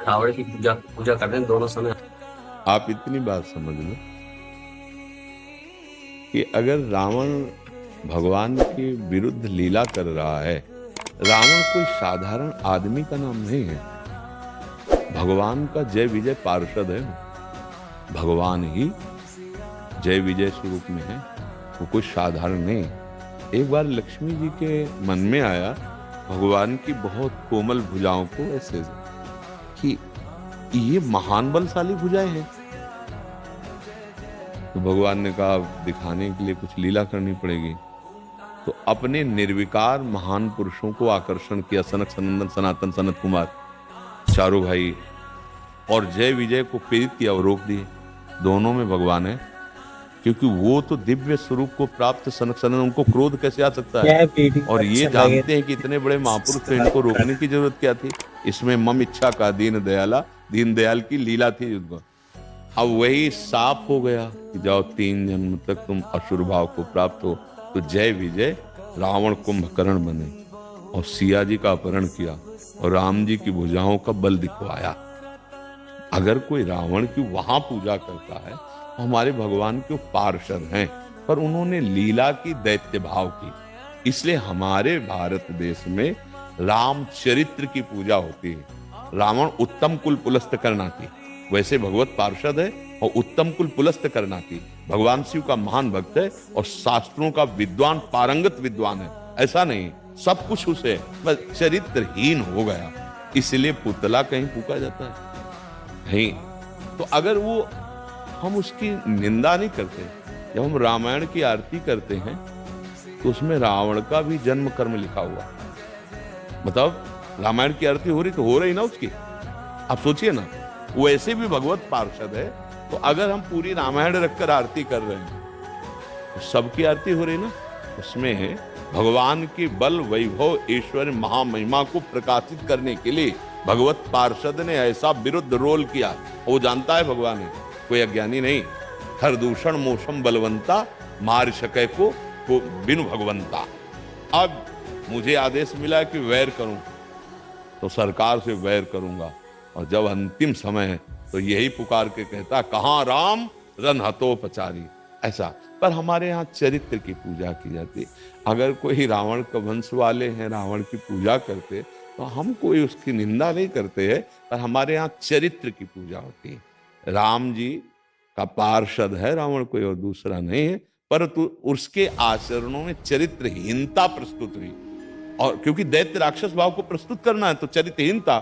रावण की पूजा पूजा करते हैं दोनों समय। आप इतनी बात समझ लो कि अगर रावण भगवान के विरुद्ध लीला कर रहा है, रावण कोई साधारण आदमी का नाम नहीं है, भगवान का जय विजय पार्षद है। भगवान ही जय विजय स्वरूप में है, वो कोई साधारण नहीं। एक बार लक्ष्मी जी के मन में आया भगवान की बहुत कोमल भुजाओं को ऐसे कि ये महान बलशाली भुजाएं हैं। तो भगवान ने कहा दिखाने के लिए कुछ लीला करनी पड़ेगी। तो अपने निर्विकार महान पुरुषों को आकर्षण किया, सनक सनंदन सनातन सनत कुमार चारों भाई, और जय विजय को प्रेरित किया और रोक दिए। दोनों में भगवान है, क्योंकि वो तो दिव्य स्वरूप को प्राप्त सनक सनंदन, उनको क्रोध कैसे आ सकता है। और ये जानते हैं कि इतने बड़े महापुरुष थे, इनको रोकने की जरूरत क्या थी। इसमें मम इच्छा का दीन दयाला, दीन दयाल की लीला थी उनको। अब वही साफ हो गया कि जाओ 3 जन्म तक तुम असुर भाव को प्राप्त हो। तो जय विजय रावण कुंभकर्ण बने और सिया जी का अपहरण किया और राम जी की भुजाओं का बल दिखवाया। अगर कोई रावण की वहां पूजा करता है तो हमारे भगवान के पार्षद हैं, पर उन्होंने लीला की, दैत्य भाव की। इसलिए हमारे भारत देश में राम चरित्र की पूजा होती है। रावण उत्तम कुल पुलस्त करनाती, वैसे भगवत पार्षद है और उत्तम कुल पुलस्त करनाती, भगवान शिव का महान भक्त है और शास्त्रों का विद्वान, पारंगत विद्वान है। ऐसा नहीं सब कुछ उसे, बस चरित्रहीन हो गया, इसलिए पुतला कहीं फूका जाता है नहीं। तो अगर वो, हम उसकी निंदा नहीं करते। जब हम रामायण की आरती करते हैं तो उसमें रावण का भी जन्म कर्म लिखा हुआ। मतलब रामायण की आरती हो रही तो हो रही ना उसकी, आप सोचिए ना, वो ऐसे भी भगवत पार्षद है। तो अगर हम पूरी रामायण रखकर आरती कर रहे हैं तो सबकी आरती हो रही ना। उसमें भगवान की बल, वैभव, ऐश्वर्य, महामहिमा को प्रकाशित करने के लिए भगवत पार्षद ने ऐसा विरुद्ध रोल किया। वो जानता है भगवान है, कोई अज्ञानी नहीं। हर दूषण मोशम बलवंता, मार सके को बिनु भगवंता। अब मुझे आदेश मिला कि वैर करूं तो सरकार से वैर करूंगा, और जब अंतिम समय है तो यही पुकार के कहता कहां राम रन हतोपचारी, ऐसा। पर हमारे यहाँ चरित्र की पूजा की जाती। अगर कोई रावण का वंश वाले हैं, रावण की पूजा करते, तो हम कोई उसकी निंदा नहीं करते हैं, पर हमारे यहाँ चरित्र की पूजा होती है। राम जी का पार्षद है रावण, कोई और दूसरा नहीं है, परंतु उसके आचरणों में चरित्रहीनता प्रस्तुत हुई। और क्योंकि दैत्य राक्षस भाव को प्रस्तुत करना है तो चरित्रहीनता,